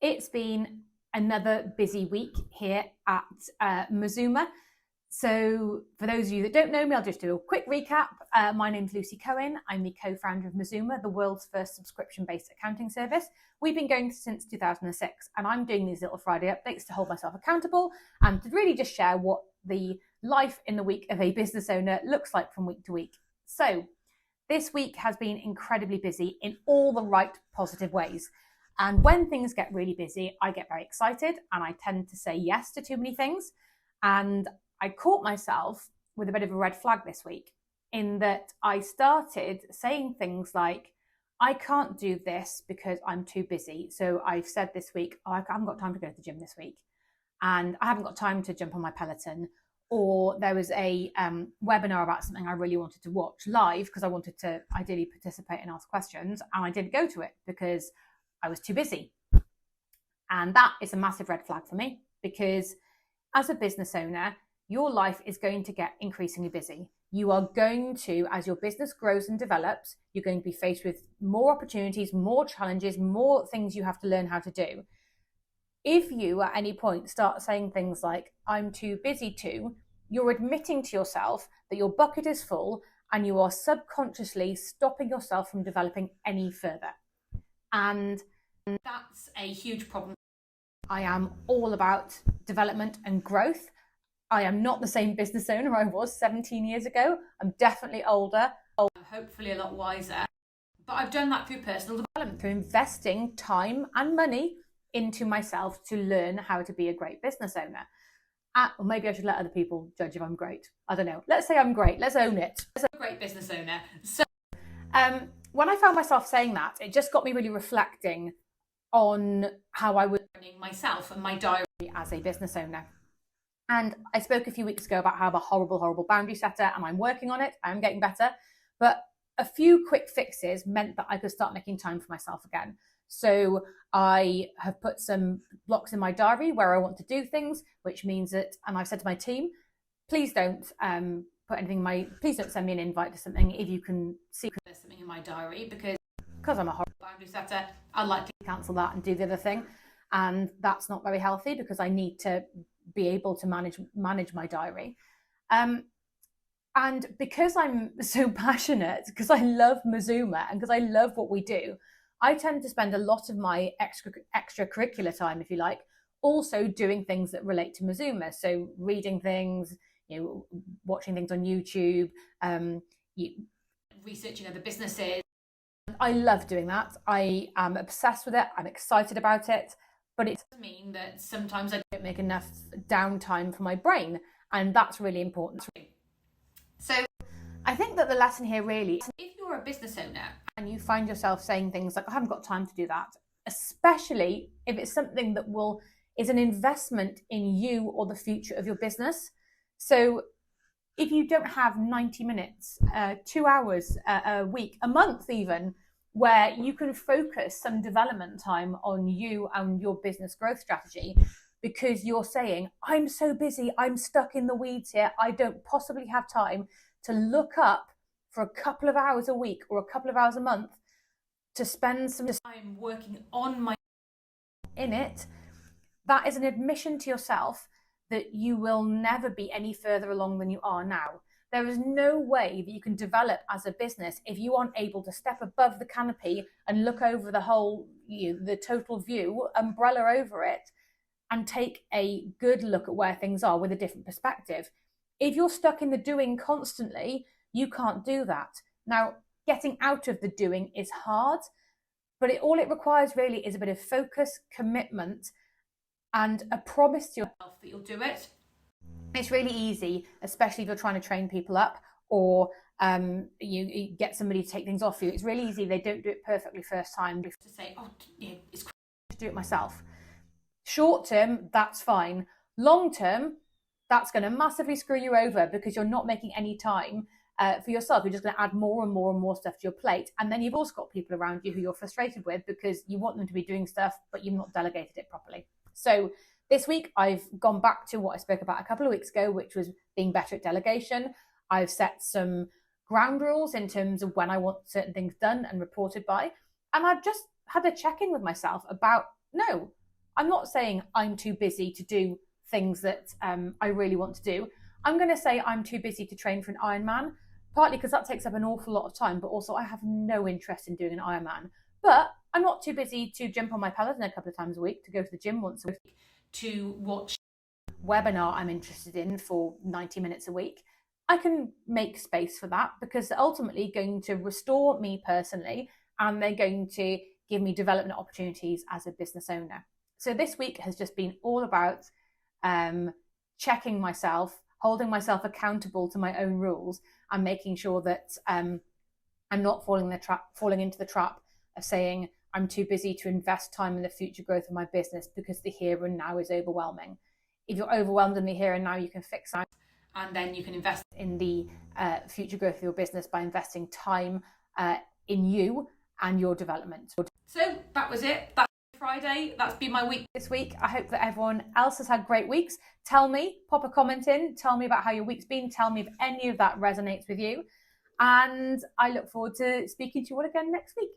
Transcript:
It's been another busy week here at Mazuma. So for those of you that don't know me, I'll just do a quick recap. My name's Lucy Cohen. I'm the co-founder of Mazuma, the world's first subscription-based accounting service. We've been going since 2006, and I'm doing these little Friday updates to hold myself accountable and to really just share what the life in the week of a business owner looks like from week to week. So this week has been incredibly busy in all the right positive ways. And when things get really busy, I get very excited and I tend to say yes to too many things. And I caught myself with a bit of a red flag this week in that I started saying things like, I can't do this because I'm too busy. So I've said this week, oh, I haven't got time to go to the gym this week. And I haven't got time to jump on my Peloton. Or there was a webinar about something I really wanted to watch live because I wanted to ideally participate and ask questions. And I didn't go to it because I was too busy. And that is a massive red flag for me because as a business owner, your life is going to get increasingly busy. You are going to, as your business grows and develops, you're going to be faced with more opportunities, more challenges, more things you have to learn how to do. If you at any point start saying things like, I'm too busy to, you're admitting to yourself that your bucket is full and you are subconsciously stopping yourself from developing any further. And that's a huge problem. I am all about development and growth. I am not the same business owner I was 17 years ago. I'm definitely older, hopefully a lot wiser. But I've done that through personal development, through investing time and money into myself to learn how to be a great business owner. Or maybe I should let other people judge if I'm great. I don't know. Let's say I'm great. Let's own it. I'm a great business owner. So when I found myself saying that, it just got me really reflecting on how I was running myself and my diary as a business owner. And I spoke a few weeks ago about how I'm a horrible, horrible boundary setter, and I'm working on it. I'm getting better. But a few quick fixes meant that I could start making time for myself again. So I have put some blocks in my diary where I want to do things, which means that, and I've said to my team, please don't put anything in please don't send me an invite to something if you can see there's something in my diary, because I'm a horrible boundary setter, I'll likely cancel that and do the other thing. And that's not very healthy because I need to be able to manage my diary. And because I'm so passionate, because I love Mazuma and because I love what we do, I tend to spend a lot of my extracurricular time, if you like, also doing things that relate to Mazuma. So reading things, watching things on YouTube, researching other businesses. I love doing that. I am obsessed with it. I'm excited about it. But it does mean that sometimes I don't make enough downtime for my brain. And that's really important. So I think that the lesson here really is if you're a business owner and you find yourself saying things like, I haven't got time to do that, especially if it's something that is an investment in you or the future of your business. So if you don't have 90 minutes, 2 hours a week, a month even, where you can focus some development time on you and your business growth strategy, because you're saying, I'm so busy, I'm stuck in the weeds here, I don't possibly have time to look up for a couple of hours a week or a couple of hours a month to spend some time working on my in it, that is an admission to yourself that you will never be any further along than you are now. There is no way that you can develop as a business if you aren't able to step above the canopy and look over the whole, the total view, umbrella over it, and take a good look at where things are with a different perspective. If you're stuck in the doing constantly, you can't do that. Now, getting out of the doing is hard, but all it requires really is a bit of focus, commitment, and a promise to yourself that you'll do it. It's really easy, especially if you're trying to train people up or you get somebody to take things off you. It's really easy. They don't do it perfectly first time to say, oh, it's crazy to do it myself. Short term, that's fine. Long term, that's going to massively screw you over because you're not making any time for yourself. You're just going to add more and more and more stuff to your plate. And then you've also got people around you who you're frustrated with because you want them to be doing stuff, but you've not delegated it properly. So this week, I've gone back to what I spoke about a couple of weeks ago, which was being better at delegation. I've set some ground rules in terms of when I want certain things done and reported by. And I've just had a check-in with myself about, no, I'm not saying I'm too busy to do things that I really want to do. I'm going to say I'm too busy to train for an Ironman, partly because that takes up an awful lot of time, but also I have no interest in doing an Ironman. But I'm not too busy to jump on my Peloton a couple of times a week, to go to the gym once a week, to watch a webinar I'm interested in for 90 minutes a week. I can make space for that because they're ultimately going to restore me personally, and they're going to give me development opportunities as a business owner. So this week has just been all about checking myself, holding myself accountable to my own rules, and making sure that I'm not falling into the trap of saying I'm too busy to invest time in the future growth of my business because the here and now is overwhelming. If you're overwhelmed in the here and now, you can fix that, and then you can invest in the future growth of your business by investing time in you and your development. So that was it. That's Friday. That's been my week this week. I hope that everyone else has had great weeks. Tell me, pop a comment in, tell me about how your week's been, tell me if any of that resonates with you. And I look forward to speaking to you all again next week.